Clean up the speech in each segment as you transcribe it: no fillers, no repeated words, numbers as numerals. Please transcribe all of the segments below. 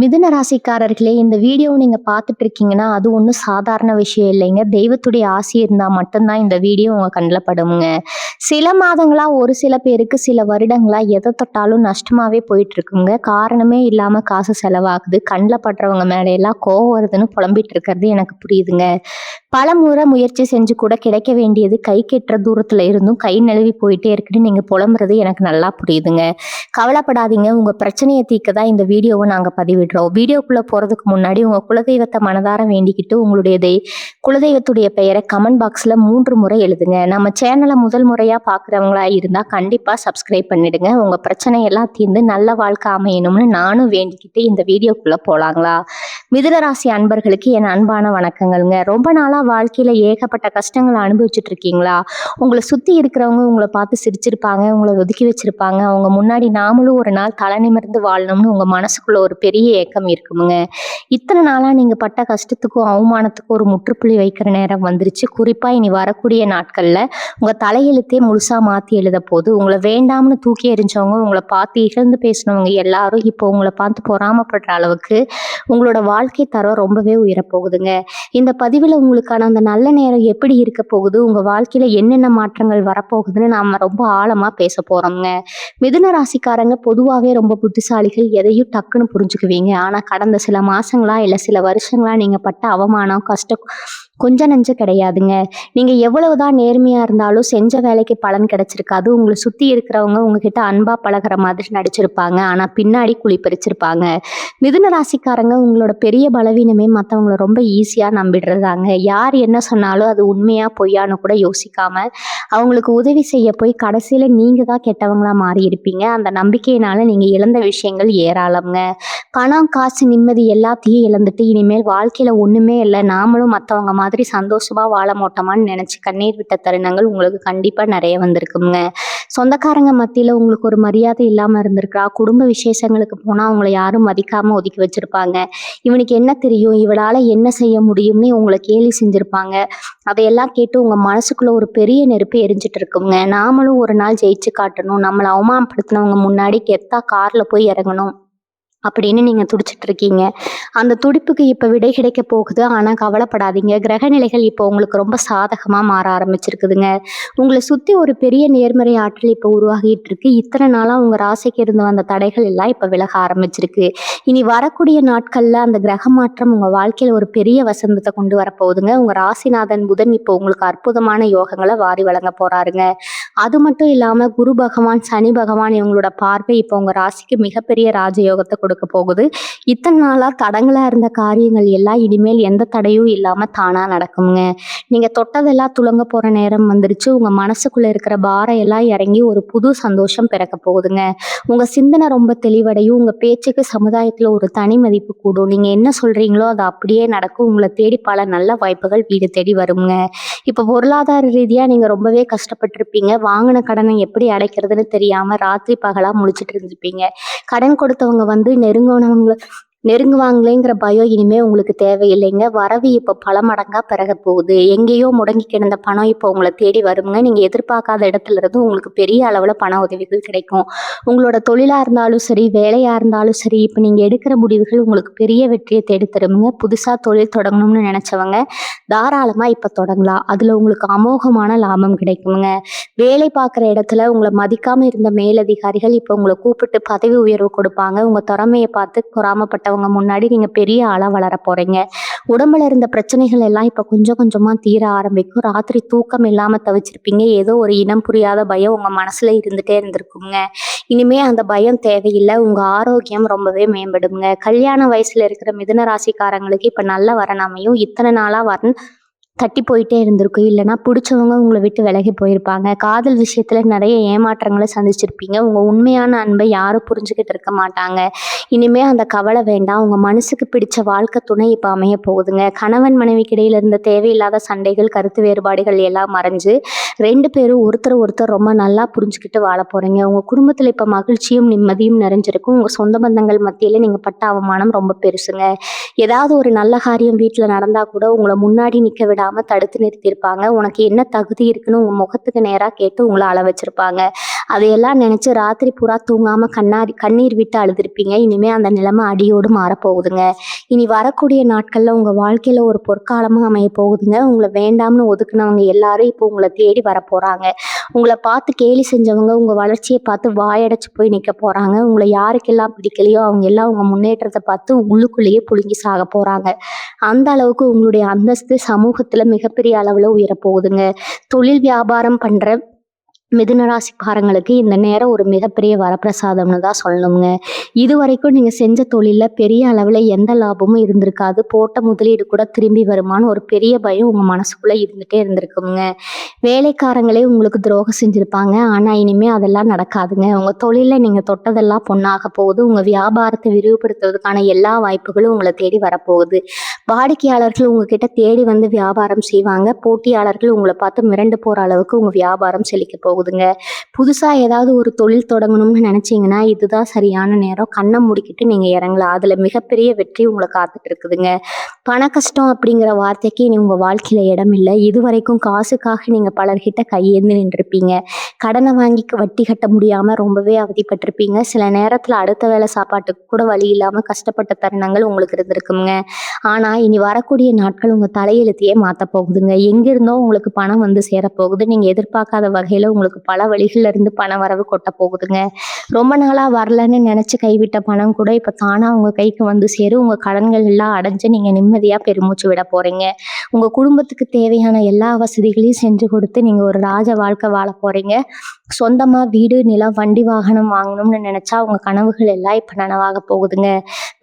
மிதுன ராசிக்காரர்களே, இந்த வீடியோ நீங்க பார்த்துட்டு இருக்கீங்கன்னா, அது ஒண்ணும் சாதாரண விஷயம் இல்லைங்க. தெய்வத்துடைய ஆசி இருந்தா மட்டும்தான் இந்த வீடியோ உங்க கண்ல படுங்க. சில மாதங்களா, ஒரு சில பேருக்கு சில வருடங்களா எத தொட்டாலும் நஷ்டமாவே போயிட்டு இருக்குங்க. காரணமே இல்லாம காசு செலவாகுது. கண்ல படுறவங்க மேல எல்லாம் கோவம் வருதுன்னு புலம்பிட்டு இருக்கிறது எனக்கு புரியுதுங்க. பலமுறை முயற்சி செஞ்சு கூட கிடைக்க வேண்டியது கைக்கெட்டுற தூரத்துல இருந்தும் கை நழுவி போயிட்டே இருக்குன்னு நீங்க புலம்புறது எனக்கு நல்லா புரியுதுங்க. கவலைப்படாதீங்க. உங்க பிரச்சனைய தீர்க்க தான் இந்த வீடியோவ நாங்க பதிவிடுறோம். வீடியோக்குள்ள போறதுக்கு முன்னாடி உங்க குலதெய்வத்த மனதார வேண்டிக்கிட்டு உங்களுடைய குலதெய்வத்துடைய பெயரை கமெண்ட் பாக்ஸ்ல 3 முறை எழுதுங்க. நம்ம சேனல முதல் முறையா பார்க்குறவங்களா இருந்தா கண்டிப்பா சப்ஸ்கிரைப் பண்ணிடுங்க. உங்க பிரச்சனை எல்லாம் தீர்ந்து நல்ல வாழ்க்கை அமையணும்னு நானும் வேண்டிக்கிட்டு இந்த வீடியோக்குள்ள போலாங்களா? மிதுன ராசி அன்பர்களுக்கு என் அன்பான வணக்கங்கள்ங்க. ரொம்ப நாளா வாழ்க்கையில ஏகப்பட்ட கஷ்டங்களை அனுபவிச்சுட்டு இருக்கீங்களா? உங்களை சுத்தி இருக்கிறவங்க உங்களை பார்த்து சிரிச்சிருப்பாங்க, உங்களை ஒதுக்கி வச்சிருப்பாங்க. அவங்க முன்னாடி நாமளும் ஒரு நாள் தலை நிமிர்ந்து வாழணும்னு உங்க மனசுக்குள்ள ஒரு பெரிய ஏக்கம் இருக்குமுங்க. இத்தனை நாளா நீங்க பட்ட கஷ்டத்துக்கும் அவமானத்துக்கும் ஒரு முற்றுப்புள்ளி வைக்கிற நேரம் வந்துருச்சு. குறிப்பா இனி வரக்கூடிய நாட்கள்ல உங்க தலையெழுத்தே முழுசா மாத்தி எழுத போது. உங்களை வேண்டாம்னு தூக்கி எறிஞ்சவங்க, உங்களை பார்த்து இகழ்ந்து பேசினவங்க எல்லாரும் இப்போ உங்களை பார்த்து பொறாமப்படுற அளவுக்கு உங்களோட வாழ்க்கை தரம் ரொம்பவே உயரப்போகுதுங்க. இந்த பதிவில் உங்களுக்கான அந்த நல்ல நேரம் எப்படி இருக்க போகுது, உங்க வாழ்க்கையில என்னென்ன மாற்றங்கள் வரப்போகுதுன்னு நாம ரொம்ப ஆழமா பேச போறோம்ங்க. மிதுன ராசிக்காரங்க பொதுவாகவே ரொம்ப புத்திசாலிகள், எதையும் டக்குன்னு புரிஞ்சுக்குவீங்க. ஆனா கடந்த சில மாசங்களா இல்ல சில வருஷங்களா நீங்க பட்ட அவமானம் கஷ்டம் கொஞ்சம் நஞ்சம் கிடையாதுங்க. நீங்க எவ்வளவுதான் நேர்மையா இருந்தாலும் செஞ்ச வேலைக்கு பலன் கிடைச்சிருக்காது. உங்களை சுத்தி இருக்கிறவங்க உங்ககிட்ட அன்பா பழகுற மாதிரி நடிச்சிருப்பாங்க. ஆனா பின்னாடி குழி பறிச்சிருப்பாங்க. மிதுன ராசிக்காரங்க உங்களோட பெரிய பலவீனமே மற்றவங்கள ரொம்ப ஈஸியா நம்பிடுறதாங்க. யார் என்ன சொன்னாலும் அது உண்மையா பொய்யான்னு கூட யோசிக்காம அவங்களுக்கு உதவி செய்ய போய் கடைசியில நீங்க தான் கெட்டவங்களா மாறி இருப்பீங்க. அந்த நம்பிக்கையினால நீங்க இழந்த விஷயங்கள் ஏராளம்ங்க. பணம், காசு, நிம்மதி எல்லாத்தையும் இழந்துட்டு இனிமேல் வாழ்க்கையில ஒண்ணுமே இல்லை, நாமளும் மற்றவங்க மாதிரி சந்தோஷமா வாழ மாட்டோமான்னு நினைச்சு கண்ணீர் விட்ட தருணங்கள் உங்களுக்கு கண்டிப்பா நிறைய வந்திருக்குங்க. சொந்தக்காரங்க மத்தியில உங்களுக்கு ஒரு மரியாதை இல்லாம இருந்திருக்கா. குடும்ப விசேஷங்களுக்கு போனா அவங்களை யாரும் மதிக்காம ஒதுக்கி வச்சிருப்பாங்க. இவனுக்கு என்ன தெரியும், இவளால என்ன செய்ய முடியும்னு உங்களை கேலி செஞ்சிருப்பாங்க. அதையெல்லாம் கேட்டு உங்க மனசுக்குள்ள ஒரு பெரிய நெருப்பு எரிஞ்சிட்டு இருக்குங்க. நாமளும் ஒரு நாள் ஜெயிச்சு காட்டணும், நம்மளை அவமானப்படுத்தினவங்க முன்னாடி கெத்தா கார்ல போய் இறங்கணும் அப்படின்னு நீங்க துடிச்சிட்டு இருக்கீங்க. அந்த துடிப்புக்கு இப்ப விடை கிடைக்க போகுது. ஆனா கவலைப்படாதீங்க. கிரக நிலைகள் இப்போ உங்களுக்கு ரொம்ப சாதகமா மாற ஆரம்பிச்சிருக்குதுங்க. உங்களை சுத்தி ஒரு பெரிய நேர்மறை ஆற்றல் இப்ப உருவாகிட்டு இருக்கு. இத்தனை நாளா உங்க ராசிக்கு இருந்து வந்த தடைகள் எல்லாம் இப்ப விலக ஆரம்பிச்சிருக்கு. இனி வரக்கூடிய நாட்கள்ல அந்த கிரக மாற்றம் உங்க வாழ்க்கையில ஒரு பெரிய வசந்தத்தை கொண்டு வரப்போகுதுங்க. உங்க ராசிநாதன் புதன் இப்போ உங்களுக்கு அற்புதமான யோகங்களை வாரி வழங்க போறாருங்க. அது மட்டும் இல்லாம குரு பகவான், சனி பகவான் இவங்களோட பார்வை இப்போ உங்க ராசிக்கு மிகப்பெரிய ராஜயோகத்தை கொடுக்க போகுது. இத்தனை நாளா தடங்களா இருந்த காரியங்கள் எல்லாம் இனிமேல் எந்த தடையும் இல்லாம தானா நடக்குங்க. நீங்க தொட்டதெல்லாம் துலங்க போற நேரம் வந்துருச்சு. உங்க மனசுக்குள்ள இருக்கிற பாரம் எல்லாம் இறங்கி ஒரு புது சந்தோஷம் பிறக்க போகுதுங்க. உங்க சிந்தனை ரொம்ப தெளிவடையும். உங்க பேச்சுக்கு சமுதாயத்துல ஒரு தனி மதிப்பு கூடும். நீங்க என்ன சொல்றீங்களோ அது அப்படியே நடக்கும். உங்களை தேடி பல நல்ல வாய்ப்புகள் வீடு தேடி வருங்க. இப்ப பொருளாதார ரீதியா நீங்க ரொம்பவே கஷ்டப்பட்டிருப்பீங்க. வாங்கின கடனை எப்படி அடைக்கிறதுன்னு தெரியாம ராத்திரி பகலா முழிச்சிட்டு இருந்திருப்பீங்க. கடன் கொடுத்தவங்க வந்து நெருங்குவாங்களேங்கிற பயம் இனிமே உங்களுக்கு தேவையில்லைங்க. வரவு இப்போ பல மடங்கா பெருக போகுது. எங்கேயோ முடங்கி கிடந்த பணம் இப்போ உங்களை தேடி வருங்க. நீங்க எதிர்பார்க்காத இடத்துல இருந்து உங்களுக்கு பெரிய அளவுல பண உதவிகள் கிடைக்கும். உங்களோட தொழிலா இருந்தாலும் சரி, வேலையா இருந்தாலும் சரி, இப்போ நீங்க எடுக்கிற முடிவுகள் உங்களுக்கு பெரிய வெற்றியை தேடி தருமுங்க. புதுசா தொழில் தொடங்கணும்னு நினைச்சவங்க தாராளமா இப்ப தொடங்கலாம். அதுல உங்களுக்கு அமோகமான லாபம் கிடைக்குங்க. வேலை பார்க்குற இடத்துல உங்களை மதிக்காம இருந்த மேலதிகாரிகள் இப்போ உங்களை கூப்பிட்டு பதவி உயர்வு கொடுப்பாங்க. உங்க திறமையை பார்த்து பொறாமப்பட்டவங்க முன்னாடி நீங்க பெரிய ஆளா வளர போறீங்க. உடம்புல இருந்த பிரச்சனைகள் எல்லாம் இப்ப கொஞ்சம் கொஞ்சமா தீர ஆரம்பிக்கும். ராத்திரி தூக்கம் இல்லாம தவிச்சிருப்பீங்க. ஏதோ ஒரு இனம் புரியாத பயம் உங்க மனசுல இருந்துட்டே இருந்திருக்குங்க. இனிமே அந்த பயம் தேவையில்லை. உங்க ஆரோக்கியம் ரொம்பவே மேம்படுங்க. கல்யாண வயசுல இருக்கிற மிதுன ராசிக்காரங்களுக்கு இப்ப நல்ல வரன் அமையும். இத்தனை நாளா வரன் தட்டி போயிட்டே இருந்திருக்கும். இல்லைன்னா பிடிச்சவங்க உங்களை விட்டு விலகி போயிருப்பாங்க. காதல் விஷயத்துல நிறைய ஏமாற்றங்களை சந்திச்சிருப்பீங்க. உங்க உண்மையான அன்பை யாரும் புரிஞ்சுக்கிட்டு இருக்க மாட்டாங்க. இனிமே அந்த கவலை வேண்டாம். உங்க மனசுக்கு பிடிச்ச வாழ்க்கை துணை இப்ப அமைய போகுதுங்க. கணவன் மனைவிக்கு இடையில இருந்த தேவையில்லாத சண்டைகள், கருத்து வேறுபாடுகள் எல்லாம் மறைஞ்சு 2 பேரும் ஒருத்தர் ரொம்ப நல்லா புரிஞ்சுக்கிட்டு வாழ போறீங்க. உங்க குடும்பத்துல இப்ப மகிழ்ச்சியும் நிம்மதியும் நிறைஞ்சிருக்கும். உங்க சொந்த பந்தங்கள் மத்தியில நீங்க பட்ட அவமானம் ரொம்ப பெருசுங்க. ஏதாவது ஒரு நல்ல காரியம் வீட்டுல நடந்தா கூட உங்களை முன்னாடி நிக்க விடாம தடுத்து நிறுத்தியிருப்பாங்க. உனக்கு என்ன தகுதி இருக்குன்னு உங்க முகத்துக்கு நேரா கேட்டு உங்களை அள வச்சிருப்பாங்க. அதையெல்லாம் நினைச்சு ராத்திரி பூரா தூங்காம கண்ணீர் விட்டு அழுதுருப்பீங்க. இனிமே அந்த நிலைமை அடியோடு மாறப்போகுதுங்க. இனி வரக்கூடிய நாட்கள்ல உங்க வாழ்க்கையில ஒரு பொற்காலமா அமைய போகுதுங்க. உங்களை வேண்டாம்னு ஒதுக்குனவங்க எல்லாரும் இப்போ உங்களை தேடி வரப்போறாங்க. உங்களை பார்த்து கேலி செஞ்சவங்க உங்க வளர்ச்சியை பார்த்து வாயடைச்சு போய் நிக்க போறாங்க. உங்களை யாருக்கெல்லாம் பிடிக்கலையோ அவங்க எல்லாம் உங்க முன்னேற்றத்தை பார்த்து உள்ளுக்குள்ளேயே புழுங்கி சாக போறாங்க. அந்த அளவுக்கு உங்களுடைய அந்தஸ்து சமூகத்துல மிகப்பெரிய அளவுல உயரப்போகுதுங்க. தொழில் வியாபாரம் பண்ற மிதுன ராசிக்காரங்களுக்கு இந்த நேரம் ஒரு மிகப்பெரிய வரப்பிரசாதம்னு தான் சொல்லணுங்க. இது வரைக்கும் நீங்க செஞ்ச தொழில்ல பெரிய அளவுல எந்த லாபமும் இருந்திருக்காது. போட்ட முதலீடு கூட திரும்பி வருமானு ஒரு பெரிய பயம் உங்க மனசுக்குள்ள இருந்துட்டே இருந்திருக்குங்க. வேலைக்காரங்களே உங்களுக்கு துரோகம் செஞ்சிருப்பாங்க. ஆனா இனிமே அதெல்லாம் நடக்காதுங்க. உங்க தொழில நீங்க தொட்டதெல்லாம் பொண்ணாக போகுது. உங்க வியாபாரத்தை விரிவுபடுத்துவதற்கான எல்லா வாய்ப்புகளும் உங்களை தேடி வரப்போகுது. வாடிக்கையாளர்கள் உங்ககிட்ட தேடி வந்து வியாபாரம் செய்வாங்க. போட்டியாளர்கள் உங்களை பார்த்து மிரண்டு போற அளவுக்கு உங்க வியாபாரம் செழிக்க போகுதுங்க. புதுசா ஏதாவது ஒரு தொழில் தொடங்கணும்னு நினைச்சீங்கன்னா இதுதான் சரியான நேரம். கண்ணை மூடிக்கிட்டு நீங்க இறங்கலாம். அதுல மிகப்பெரிய வெற்றி உங்களை காத்துட்டு இருக்குதுங்க. பண கஷ்டம் அப்படிங்கிற வார்த்தைக்கு இனி உங்க வாழ்க்கையில இடம் இல்லை. இது வரைக்கும் காசுக்காக நீங்க பலர்கிட்ட கையேந்து நின்றுருப்பீங்க. கடனை வாங்கி வட்டி கட்ட முடியாம ரொம்பவே அவதிப்பட்டிருப்பீங்க. சில நேரத்துல அடுத்த வேளை சாப்பாட்டுக்கு கூட வழி இல்லாம கஷ்டப்பட்ட தருணங்கள் உங்களுக்கு இருந்திருக்குங்க. ஆனா இனி வரக்கூடிய நாட்கள் உங்க தலையெழுத்தையே மாத்த போகுதுங்க. எங்கிருந்தோ உங்களுக்கு பணம் வந்து சேரப்போகுது. நீங்க எதிர்பார்க்காத வகையில உங்களுக்கு பல வழிகள்ல இருந்து பண வரவு கொட்ட போகுதுங்க. ரொம்ப நாளா வரலன்னு நினைச்சு கைவிட்ட பணம் கூட இப்ப தானா உங்க கைக்கு வந்து சேரும். உங்க கடன்கள் எல்லாம் அடைஞ்சு நீங்க நிம்மதியா பெருமூச்சு விட போறீங்க. உங்க குடும்பத்துக்கு தேவையான எல்லா வசதிகளையும் செஞ்சு கொடுத்து நீங்க ஒரு ராஜ வாழ்க்கை வாழ போறீங்க. சொந்தமா வீடு, நிலம், வண்டி, வாகனம் வாங்கணும்னு நினைச்சா உங்க கனவுகள் எல்லாம் இப்ப நனவாக போகுதுங்க.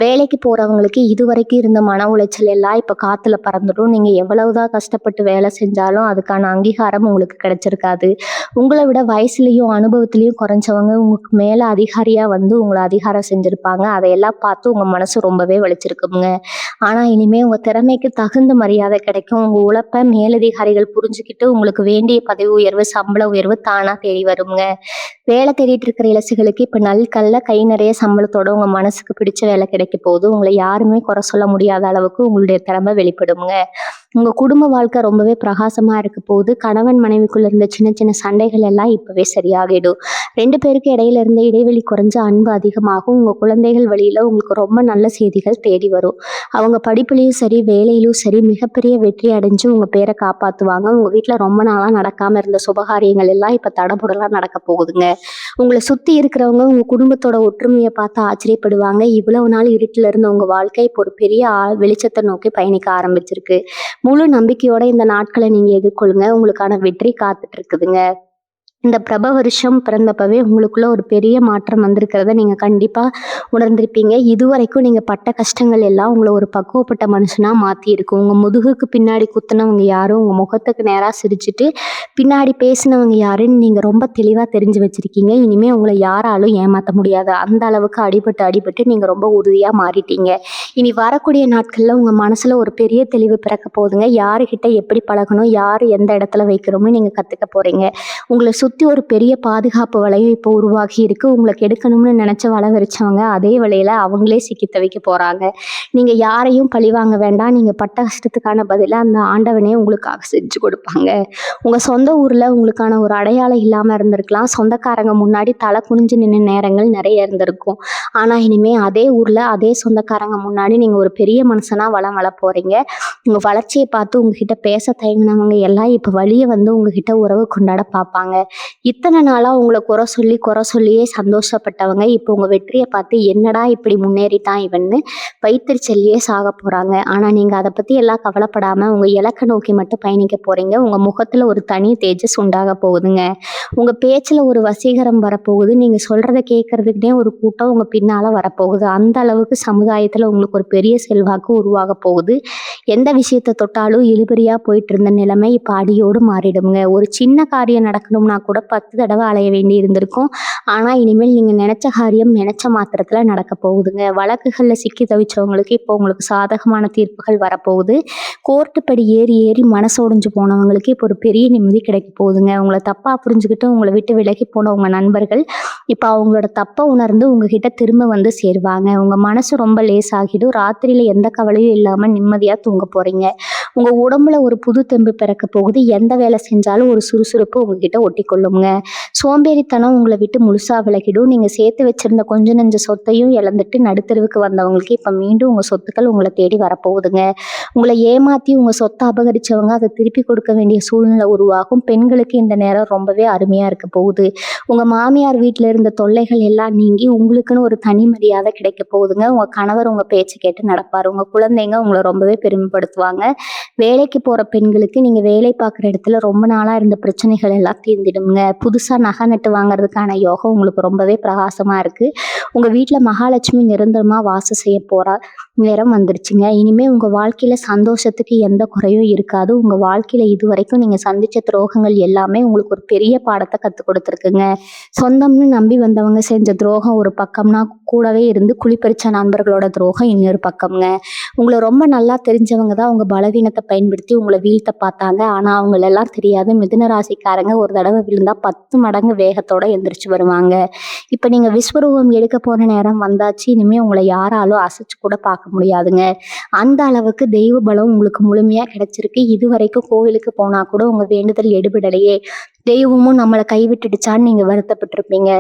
வேலைக்கு போறவங்களுக்கு இதுவரைக்கும் இருந்த மன உளைச்சல் எல்லாம் இப்ப காத்துல பறந்துடும். நீங்க எவ்வளவுதான் கஷ்டப்பட்டு வேலை செஞ்சாலும் அதுக்கான அங்கீகாரம் உங்களுக்கு கிடைச்சிருக்காது. உங்களை விட வயசுலயும் அனுபவத்திலையும் குறைஞ்சவங்க உங்களுக்கு மேல அதிகாரியா வந்து உங்களை அதிகாரம் செஞ்சிருப்பாங்க. அதையெல்லாம் பார்த்து உங்க மனசு ரொம்பவே வலிச்சிருக்குங்க. ஆனா இனிமே உங்க திறமைக்கு தகுந்த மரியாதை கிடைக்கும். உங்க உழைப்ப மேலதிகாரிகள் புரிஞ்சுக்கிட்டு உங்களுக்கு வேண்டிய பதவி உயர்வு, சம்பள உயர்வு தானா தேடி வருங்க. வேலை தேடிட்டு இருக்கிற இளசுகளுக்கு இப்ப நல்கல்ல கை நிறைய சம்பளத்தோட உங்க மனசுக்கு பிடிச்ச வேலை கிடைக்க போகுது. உங்களை யாருமே குறை சொல்ல முடியாத அளவுக்கு உங்களுடைய திறமை வெளிப்படுங்க. உங்க குடும்ப வாழ்க்கை ரொம்பவே பிரகாசமா இருக்க போகுது. கணவன் மனைவிக்குள்ள இருந்த சின்ன சின்ன சண்டைகள் எல்லாம் இப்பவே சரியாகிடும். 2 பேருக்கு இடையில இருந்த இடைவெளி குறைஞ்சு அன்பு அதிகமாகும். உங்க குழந்தைகள் வழியில உங்களுக்கு ரொம்ப நல்ல செய்திகள் தேடி வரும். அவங்க படிப்புலயும் சரி வேலையிலும் சரி மிகப்பெரிய வெற்றி அடைஞ்சு உங்க பேரை காப்பாத்துவாங்க. உங்க வீட்டுல ரொம்ப நாளா நடக்காம இருந்த சுபகாரியங்கள் எல்லாம் இப்ப தடபுடலாம் நடக்க போகுதுங்க. உங்களை சுத்தி இருக்கிறவங்க உங்க குடும்பத்தோட ஒற்றுமையை பார்த்து ஆச்சரியப்படுவாங்க. இவ்வளவு நாள் இருட்டுல இருந்த உங்க வாழ்க்கை இப்போ ஒரு பெரிய வெளிச்சத்தை நோக்கி பயணிக்க ஆரம்பிச்சிருக்கு. முழு நம்பிக்கையோட இந்த நாட்களை நீங்க எதிர்கொள்ளுங்க. உங்களுக்கான வெற்றி காத்துட்டு இருக்குதுங்க. இந்த பிரப வருஷம் பிறந்தப்பவே உங்களுக்குள்ள ஒரு பெரிய மாற்றம் வந்திருக்கிறத நீங்க கண்டிப்பா உணர்ந்திருப்பீங்க. இதுவரைக்கும் நீங்க பட்ட கஷ்டங்கள் எல்லாம் உங்களை ஒரு பக்குவப்பட்ட மனுஷனா மாத்தி இருக்கும். உங்க முதுகுக்கு பின்னாடி குத்துனவங்க யாரும் உங்க முகத்துக்கு நேரா சிரிச்சுட்டு பின்னாடி பேசினவங்க யாருன்னு நீங்க ரொம்ப தெளிவா தெரிஞ்சு வச்சிருக்கீங்க. இனிமே உங்களை யாராலும் ஏமாத்த முடியாது. அந்த அளவுக்கு அடிபட்டு நீங்க ரொம்ப உறுதியா மாறிட்டீங்க. இனி வரக்கூடிய நாட்கள்ல உங்க மனசுல ஒரு பெரிய தெளிவு பிறக்க போகுதுங்க. யாருகிட்ட எப்படி பழகணும், யாரு எந்த இடத்துல வைக்கிறோம்னு நீங்க கத்துக்க போறீங்க. உங்களை சுத்தி ஒரு பெரிய பாதுகாப்பு வலையும் இப்போ உருவாகி இருக்கு. உங்களை கெடுக்கணும்னு நினைச்ச வலை விரிச்சவங்க அதே வலையில அவங்களே சிக்கி தவிக்க போறாங்க. நீங்க யாரையும் பழி வாங்க வேண்டாம். நீங்க பட்ட கஷ்டத்துக்கான பதிலா அந்த ஆண்டவனே உங்களுக்காக செஞ்சு கொடுப்பாங்க. உங்க சொந்த ஊர்ல உங்களுக்கான ஒரு அடையாளம் இல்லாம இருந்திருக்கலாம். சொந்தக்காரங்க முன்னாடி தலை குனிஞ்சு நின்ன நேரங்கள் நிறைய இருந்திருக்கும். ஆனா இனிமே அதே ஊர்ல அதே சொந்தக்காரங்க முன்னாடி நீங்க ஒரு பெரிய மனுஷனா வளம் வள போறீங்க. உங்க வளர்ச்சியை பார்த்து உங்ககிட்ட பேச தயங்கினவங்க எல்லாம் இப்ப வழிய வந்து உங்ககிட்ட உறவு கொண்டாட பார்ப்பாங்க. இத்தனை நாளா உங்களை குறை சொல்லியே சந்தோஷப்பட்டவங்க இப்போ உங்க வெற்றியை பார்த்து என்னடா இப்படி முன்னேறிட்டான் இவன்னு வயிற்றுச்சல்லியே சாக போறாங்க. ஆனா நீங்க அதை பத்தி எல்லாம் கவலைப்படாம உங்க இலக்கை நோக்கி மட்டும் பயணிக்க போறீங்க. உங்க முகத்துல ஒரு தனி தேஜஸ் உண்டாக போகுதுங்க. உங்க பேச்சுல ஒரு வசீகரம் வரப்போகுது. நீங்க சொல்றதை கேட்கறதுக்குனே ஒரு கூட்டம் உங்க பின்னால வரப்போகுது. அந்த அளவுக்கு சமுதாயத்துல உங்களுக்கு ஒரு பெரிய செல்வாக்கு உருவாக போகுது. எந்த விஷயத்தை தொட்டாலும் இழுபறியா போயிட்டு இருந்த நிலைமை இப்ப அடியோடு மாறிடுங்க. ஒரு சின்ன காரியம் நடக்கணும்னா கூட 10 தடவை அலைய வேண்டி இருந்திருக்கும். ஆனா இனிமேல் நீங்க நினைச்ச காரியம் நினைச்ச மாத்திரத்துல நடக்க போகுதுங்க. வழக்குகள்ல சிக்கி தவிச்சவங்களுக்கு இப்போ உங்களுக்கு சாதகமான தீர்ப்புகள் வரப்போகுது. கோர்ட்டு படி ஏறி மனசோடைஞ்சு போனவங்களுக்கு இப்போ ஒரு பெரிய நிம்மதி கிடைக்க போகுதுங்க. உங்களை தப்பா புரிஞ்சுக்கிட்டு உங்களை விட்டு விலகி போன உங்க நண்பர்கள் இப்போ அவங்களோட தப்பை உணர்ந்து உங்ககிட்ட திரும்ப வந்து சேருவாங்க. உங்க மனசு ரொம்ப லேசாகிடும். ராத்திரியில எந்த கவலையும் இல்லாம நிம்மதியா தூங்க போறீங்க. உங்கள் உடம்புல ஒரு புது தெம்பு பிறக்க போகுது. எந்த வேலை செஞ்சாலும் ஒரு சுறுசுறுப்பு உங்ககிட்ட ஒட்டி கொள்ளுங்க. சோம்பேறித்தனம் உங்களை விட்டு முழுசாக விலகிடும். நீங்கள் சேர்த்து வச்சிருந்த கொஞ்ச நெஞ்ச சொத்தையும் இழந்துட்டு நடுத்தருவுக்கு வந்தவங்களுக்கு இப்போ மீண்டும் உங்கள் சொத்துக்கள் உங்களை தேடி வரப்போகுதுங்க. உங்களை ஏமாற்றி உங்கள் சொத்தை அபகரித்தவங்க அதை திருப்பி கொடுக்க வேண்டிய சூழ்நிலை உருவாகும். பெண்களுக்கு இந்த நேரம் ரொம்பவே அருமையாக இருக்க போகுது. உங்கள் மாமியார் வீட்டில் இருந்த தொல்லைகள் எல்லாம் நீங்கி உங்களுக்குன்னு ஒரு தனி மரியாதை கிடைக்க போகுதுங்க. உங்கள் கணவர் உங்கள் பேச்சு கேட்டு நடப்பார். உங்கள் குழந்தைங்க உங்களை ரொம்பவே பெருமைப்படுத்துவாங்க. வேலைக்கு போகிற பெண்களுக்கு நீங்கள் வேலை பார்க்குற இடத்துல ரொம்ப நாளாக இருந்த பிரச்சனைகள் எல்லாம் தீர்ந்திடுங்க. புதுசாக நகை நட்டு வாங்குறதுக்கான யோகம் உங்களுக்கு ரொம்பவே பிரகாசமாக இருக்குது. உங்கள் வீட்டில் மகாலட்சுமி நிரந்தரமாக வாசம் செய்ய போகிறா நேரம் வந்துருச்சுங்க. இனிமேல் உங்கள் வாழ்க்கையில் சந்தோஷத்துக்கு எந்த குறையும் இருக்காது. உங்கள் வாழ்க்கையில் இது வரைக்கும் நீங்கள் சந்தித்த துரோகங்கள் எல்லாமே உங்களுக்கு ஒரு பெரிய பாடத்தை கற்றுக் கொடுத்துருக்குங்க. சொந்தம்னு நம்பி வந்தவங்க செஞ்ச துரோகம் ஒரு பக்கம்னா, கூடவே இருந்து குழிப்பறிச்ச நண்பர்களோட துரோகம் இன்னொரு பக்கம்ங்க. உங்களை ரொம்ப நல்லா தெரிஞ்சவங்க தான் உங்கள் பலவீனத்தை பயன்படுத்தி உங்களை வீழ்த்த பார்த்தாங்க. ஆனால் அவங்களெல்லாம் தெரியாது, மிதுன ராசிக்காரங்க ஒரு தடவை விழுந்தால் 10 மடங்கு வேகத்தோடு எந்திரிச்சு வருவாங்க. இப்போ நீங்கள் விஸ்வரூபம் எடுக்க போகிற நேரம் வந்தாச்சு. இனிமேல் உங்களை யாராலும் அசைச்சு கூட பார்க்க முடியாதுங்க. அந்த அளவுக்கு தெய்வ பலம் உங்களுக்கு முழுமையாக கிடைச்சிருக்கு. இது வரைக்கும் கோவிலுக்கு போனால் கூட உங்கள் வேண்டுதல் எடுபடலையே, தெய்வமும் நம்மளை கைவிட்டுடுச்சான்னு நீங்கள் வருத்தப்பட்டிருப்பீங்க.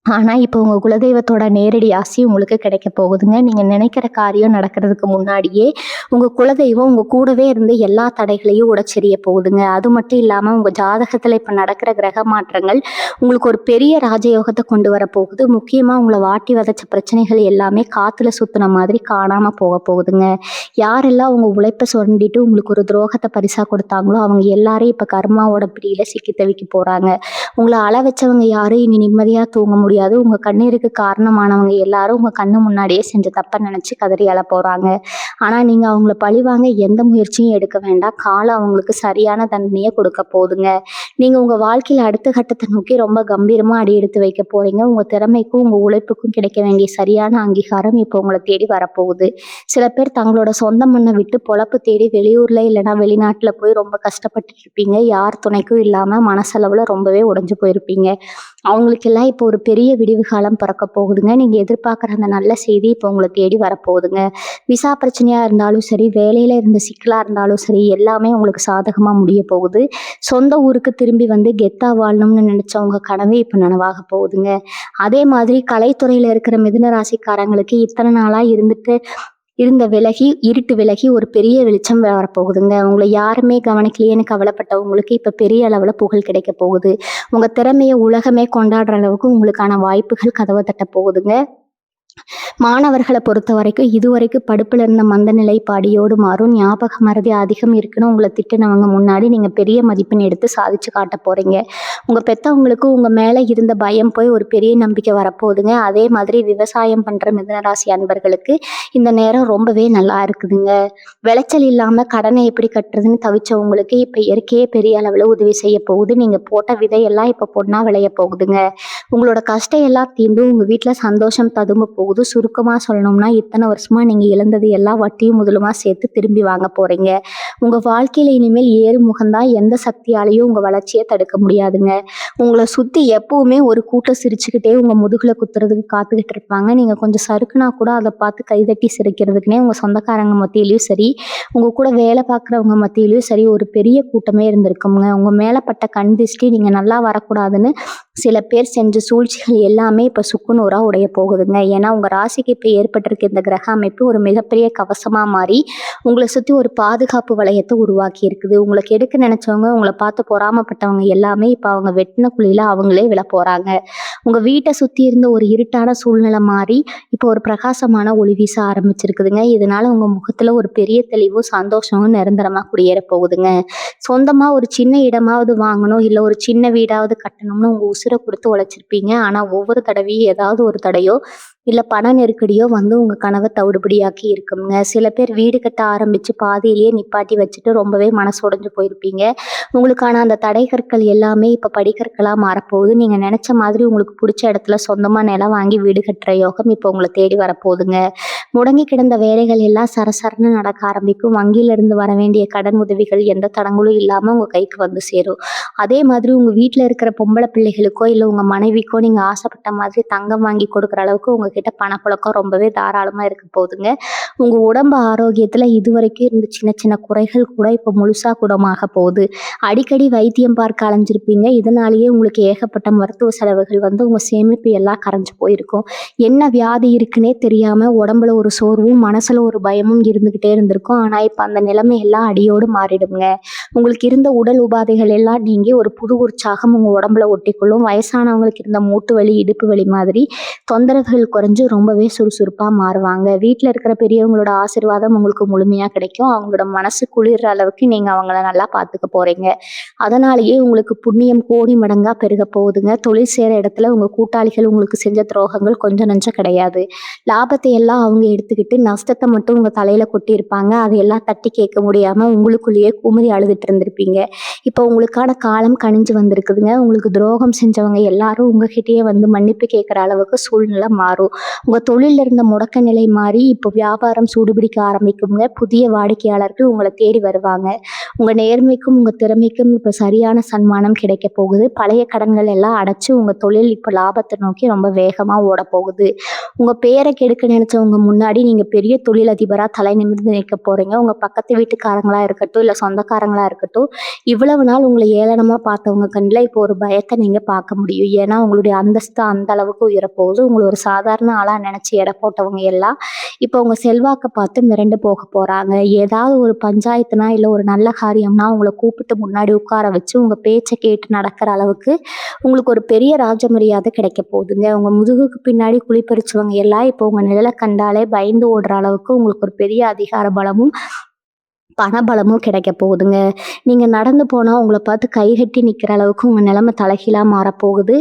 ஆனால் இப்போ உங்கள் குலதெய்வத்தோட நேரடி ஆசி உங்களுக்கு கிடைக்க போகுதுங்க. நீங்கள் நினைக்கிற காரியம் நடக்கிறதுக்கு முன்னாடியே உங்கள் குலதெய்வம் உங்கள் கூடவே இருந்து எல்லா தடைகளையும் உடைச்செறிய போகுதுங்க. அது மட்டும் இல்லாமல் உங்கள் ஜாதகத்தில் இப்போ நடக்கிற கிரக மாற்றங்கள் உங்களுக்கு ஒரு பெரிய ராஜயோகத்தை கொண்டு வர போகுது. முக்கியமாக உங்களை வாட்டி வதைச்ச பிரச்சனைகள் எல்லாமே காற்றுல சுற்றின மாதிரி காணாமல் போக போகுதுங்க. யாரெல்லாம் உங்கள் உழைப்பை சுரண்டிட்டு உங்களுக்கு ஒரு துரோகத்தை பரிசாக கொடுத்தாங்களோ அவங்க எல்லாரும் இப்போ கர்மாவோட பிடியில் சிக்கி தவிக்க போகிறாங்க. உங்களை அள வச்சவங்க யாரும் இனி நிம்மதியாக தூங்க முடியாது. உங்கள் கண்ணீருக்கு காரணமானவங்க எல்லாரும் உங்கள் கண்ணு முன்னாடியே செஞ்ச தப்பை நினச்சி கதறி அழ போகிறாங்க. ஆனால் நீங்கள் அவங்கள பழிவாங்க எந்த முயற்சியும் எடுக்க வேண்டாம். காலம் அவங்களுக்கு சரியான தண்டனையை கொடுக்க போகுதுங்க. நீங்கள் உங்கள் வாழ்க்கையில் அடுத்த கட்டத்தை நோக்கி ரொம்ப கம்பீரமாக அடி எடுத்து வைக்க போகிறீங்க. உங்கள் திறமைக்கும் உங்கள் உழைப்புக்கும் கிடைக்க வேண்டிய சரியான அங்கீகாரம் இப்போ உங்களை தேடி வரப்போகுது. சில பேர் தங்களோட சொந்த மண்ணை விட்டு பொழப்பு தேடி வெளியூரில் இல்லைனா வெளிநாட்டில் போய் ரொம்ப கஷ்டப்பட்டு இருப்பீங்க. யார் துணைக்கும் இல்லாமல் மனசளவில் ரொம்பவே உடைஞ்சு போயிருப்பீங்க. அவங்களுக்கெல்லாம் இப்போ ஒரு பெரிய விடிவு காலம் பிறக்க போகுதுங்க. நீங்கள் எதிர்பார்க்குற அந்த நல்ல செய்தி இப்போ உங்களை தேடி வரப்போகுதுங்க. விசா பிரச்சனையாக இருந்தாலும் சரி, வேலையில் இருந்த சிக்கலாக இருந்தாலும் சரி, எல்லாமே உங்களுக்கு சாதகமாக முடிய போகுது. சொந்த ஊருக்கு திரும்பி வந்து கெத்தா வாழணும்னு நினச்சவங்க கனவே இப்போ நனவாக போகுதுங்க. அதே மாதிரி கலைத்துறையில் இருக்கிற மிதுன ராசிக்காரங்களுக்கு இத்தனை நாளாக இருந்த இருட்டு விலகி ஒரு பெரிய வெளிச்சம் வரப்போகுதுங்க. உங்களை யாருமே கவனிக்கலையேன்னு கவலைப்பட்டவங்களுக்கு இப்போ பெரிய அளவில் புகழ் கிடைக்க போகுது. உங்கள் திறமையை உலகமே கொண்டாடுற அளவுக்கு உங்களுக்கான வாய்ப்புகள் கதவை தட்ட போகுதுங்க. மாணவர்களை பொறுத்த வரைக்கும் இதுவரைக்கும் படிப்பில் இருந்த மந்த நிலை பாடியோடு மாறும். ஞாபக மறதி அதிகம் இருக்குன்னு உங்களை திட்டினவங்க முன்னாடி நீங்கள் பெரிய மதிப்பெண் எடுத்து சாதிச்சு காட்ட போகிறீங்க. உங்கள் பெற்றவங்களுக்கு உங்கள் மேலே இருந்த பயம் போய் ஒரு பெரிய நம்பிக்கை வரப்போகுதுங்க. அதே மாதிரி விவசாயம் பண்ணுற மிதுனராசி அன்பர்களுக்கு இந்த நேரம் ரொம்பவே நல்லா இருக்குதுங்க. விளைச்சல் இல்லாமல் கடனை எப்படி கட்டுறதுன்னு தவிச்சவங்களுக்கு இப்போ இயற்கையே பெரிய அளவில் உதவி செய்ய போகுது. நீங்கள் போட்ட விதையெல்லாம் இப்போ பொண்ணாக விளைய போகுதுங்க. உங்களோட கஷ்டம் எல்லாம் தீர்ந்து உங்கள் வீட்டில் சந்தோஷம் ததும்ப போகுது. சுருக்கமாக சொல்லணும்னா இத்தனை வருஷமாக நீங்கள் இழந்தது எல்லாம் வட்டியும் முதலுமா சேர்த்து திரும்பி வாங்க போகிறீங்க. உங்கள் வாழ்க்கையில் இனிமேல் ஏறு முகம்தான். எந்த சக்தியாலையும் உங்கள் வளர்ச்சியை தடுக்க முடியாதுங்க. உங்களை சுற்றி எப்பவுமே ஒரு கூட்டம் சிரிச்சுக்கிட்டே உங்கள் முதுகில் குத்துறதுக்கு காத்துக்கிட்டு இருப்பாங்க. நீங்கள் கொஞ்சம் சறுக்குனா கூட அதை பார்த்து கைதட்டி சிரிக்கிறதுக்குனே உங்கள் சொந்தக்காரங்க மத்தியிலையும் சரி, உங்கள் கூட வேலை பார்க்குறவங்க மத்தியிலையும் சரி ஒரு பெரிய கூட்டமே இருந்திருக்குங்க. உங்கள் மேலே பட்ட கண் திருஷ்டி நீங்கள் நல்லா வரக்கூடாதுன்னு சில பேர் செஞ்ச சூழ்ச்சிகள் எல்லாமே இப்போ சுக்குநூறாக உடைய போகுதுங்க. ஏன்னா உங்கள் ராசிக்கு இப்போ ஏற்பட்டிருக்க இந்த கிரக அமைப்பு ஒரு மிகப்பெரிய கவசமாக மாறி உங்களை சுற்றி ஒரு பாதுகாப்பு வளையத்தை உருவாக்கி இருக்குது. உங்களை கெடுக்க நினச்சவங்க, உங்களை பார்த்து பொறாமப்பட்டவங்க எல்லாமே இப்போ அவங்க வெட்டின குழியில் அவங்களே விழ போகிறாங்க. உங்கள் வீட்டை சுற்றி இருந்த ஒரு இருட்டான சூழ்நிலை மாறி இப்போ ஒரு பிரகாசமான ஒளி வீச ஆரம்பிச்சிருக்குதுங்க. இதனால் உங்கள் முகத்தில் ஒரு பெரிய தெளிவும் சந்தோஷமும் நிரந்தரமாக குடியேற போகுதுங்க. சொந்தமாக ஒரு சின்ன இடமாவது வாங்கணும், இல்லை ஒரு சின்ன வீடாவது கட்டணும்னு உங்கள் உசுரை கொடுத்து உழைச்சிருப்பீங்க. ஆனால் ஒவ்வொரு தடவையும் ஏதாவது ஒரு தடையோ இல்லை பண நெருக்கடியோ வந்து உங்கள் கனவை தவிடுபடியாக்கி இருக்குங்க. சில பேர் வீடு கட்ட ஆரம்பித்து பாதியிலேயே நிப்பாட்டி வச்சுட்டு ரொம்பவே மனசு உடைஞ்சு போயிருப்பீங்க. உங்களுக்கான அந்த தடை கற்கள் எல்லாமே இப்போ படிக்கற்களாக மாறப்போகுது. நீங்கள் நினச்ச மாதிரி உங்களுக்கு பிடிச்ச இடத்துல சொந்தமாக நிலம் வாங்கி வீடு கட்டுற யோகம் இப்போ உங்களை தேடி வரப்போகுதுங்க. முடங்கி கிடந்த வேலைகள் எல்லாம் சரசரன்னு நடக்க ஆரம்பிக்கும். வங்கியிலிருந்து வர வேண்டிய கடன் உதவிகள் எந்த தடங்களும் இல்லாமல் உங்கள் கைக்கு வந்து சேரும். அதே மாதிரி உங்கள் வீட்டில் இருக்கிற பொம்பளை பிள்ளைகளுக்கோ இல்லை உங்கள் மனைவிக்கோ நீங்கள் ஆசைப்பட்ட மாதிரி தங்கம் வாங்கி கொடுக்குற அளவுக்கு உங்ககிட்ட பணப்புழக்கம் ரொம்பவே தாராளமாக இருக்க போகுதுங்க. உங்கள் உடம்பு ஆரோக்கியத்தில் இது வரைக்கும் இருந்த சின்ன சின்ன குறைகள் நோய்கள் கூட இப்போ முழுசா குணமாக போகுது. அடிக்கடி வைத்தியம் பார்க்க அலைஞ்சிருப்பீங்க. இதனாலேயே உங்களுக்கு ஏகப்பட்ட மருத்துவ செலவுகள் வந்து உங்க சேமிப்பு எல்லாம் கரைஞ்சு போயிருக்கும். என்ன வியாதி இருக்குன்னே தெரியாம உடம்புல ஒரு சோர்வும், மனசுல ஒரு பயமும் இருந்துகிட்டே இருந்திருக்கும். ஆனா இப்ப அந்த நிலைமை எல்லாம் அடியோடு மாறிடுங்க. உங்களுக்கு இருந்த உடல் உபாதைகள் எல்லாம் நீங்கி ஒரு புது உற்சாகம் உங்க உடம்புல ஒட்டிக்கொள்ளும். வயசானவங்களுக்கு இருந்த மூட்டு வலி, இடுப்பு வலி மாதிரி தொந்தரவுகள் குறைஞ்சு ரொம்பவே சுறுசுறுப்பா மாறுவாங்க. வீட்ல இருக்கிற பெரியவங்களோட ஆசீர்வாதம் உங்களுக்கு முழுமையா கிடைக்கும். அவங்களோட மனசு குளிர்ற அளவுக்கு நீங்க அவங்கள நல்லா பார்த்துக்க போறீங்க. அதனாலேயே உங்களுக்கு புண்ணியம் கோடி மடங்கா பெருக போகுதுங்க. தொழில் செய்ற இடத்துல உங்க கூட்டாளிகள் உங்களுக்கு செஞ்ச துரோகங்கள் கொஞ்சம் நஞ்சம் கிடையாது. லாபத்தை எல்லாம் அவங்க எடுத்துக்கிட்டு நஷ்டத்தை மட்டும் உங்க தலையில கொட்டியிருப்பாங்க. அதையெல்லாம் தட்டி கேட்க முடியாம உங்களுக்குள்ளேயே குமுறி அழுதுட்டு இருந்திருப்பீங்க. இப்போ உங்களுக்கான காலம் கனிஞ்சு வந்திருக்குதுங்க. உங்களுக்கு துரோகம் செஞ்சவங்க எல்லாரும் உங்ககிட்டயே வந்து மன்னிப்பு கேட்குற அளவுக்கு சூழ்நிலை மாறும். உங்க தொழில்ல இருந்த முடக்க நிலை மாறி இப்போ வியாபாரம் சூடுபிடிக்க ஆரம்பிக்குங்க. புதிய வாடிக்கையாளர்கள் உங்களை தேடி வருவாங்க. உங்க நேர்மைக்கும் உங்க திறமைக்கும் இப்போ சரியான சன்மானம் கிடைக்க போகுது. பழைய கடன்கள் எல்லாம் அடைச்சு உங்க தொழில் இப்போ லாபத்தை நோக்கி ரொம்ப வேகமா ஓட போகுது. உங்க பேரை கெடுக்க நினைச்சவங்க முன்னாடி நீங்க பெரிய தொழிலதிபரா தலை நிமிர்ந்து நிற்க போறீங்க. உங்க பக்கத்து வீட்டுக்காரங்களா இருக்கட்டும், இல்ல சொந்தக்காரங்களா இருக்கட்டும், இவ்வளவு நாள் உங்களை ஏளனமா பார்த்தவங்க கண்ணில் இப்போ ஒரு பயத்தை நீங்க பார்க்க முடியும். ஏன்னா உங்களுடைய அந்தஸ்து அந்த அளவுக்கு உயரப்போகுது. உங்களை ஒரு சாதாரண ஆளா நினைச்சு எடை போட்டவங்க எல்லாம் இப்போ உங்க செல்வாக்கை பார்த்து மிரண்டு போக போறாங்க. ஏதாவது ஒரு பஞ்சாயத்துனா இல்ல ஒரு நல்ல காரியம்னா உங்களை கூப்பிட்டு முன்னாடி உட்கார வச்சு உங்க பேச்சை கேட்டு நடக்கிற அளவுக்கு உங்களுக்கு ஒரு பெரிய ராஜ மரியாதை கிடைக்க போகுதுங்க. உங்க முதுகுக்கு பின்னாடி குழிப்பறிச்சவங்க எல்லாம் இப்போ உங்க நிழலை கண்டாலே பயந்து ஓடுற அளவுக்கு உங்களுக்கு ஒரு பெரிய அதிகார பலமும் பணபலமும் கிடைக்க போகுதுங்க. நீங்க நடந்து போனா உங்களை பார்த்து கைகட்டி நிற்கிற அளவுக்கு உங்க நிலைமை தலைகீழா மாறப்போகுது.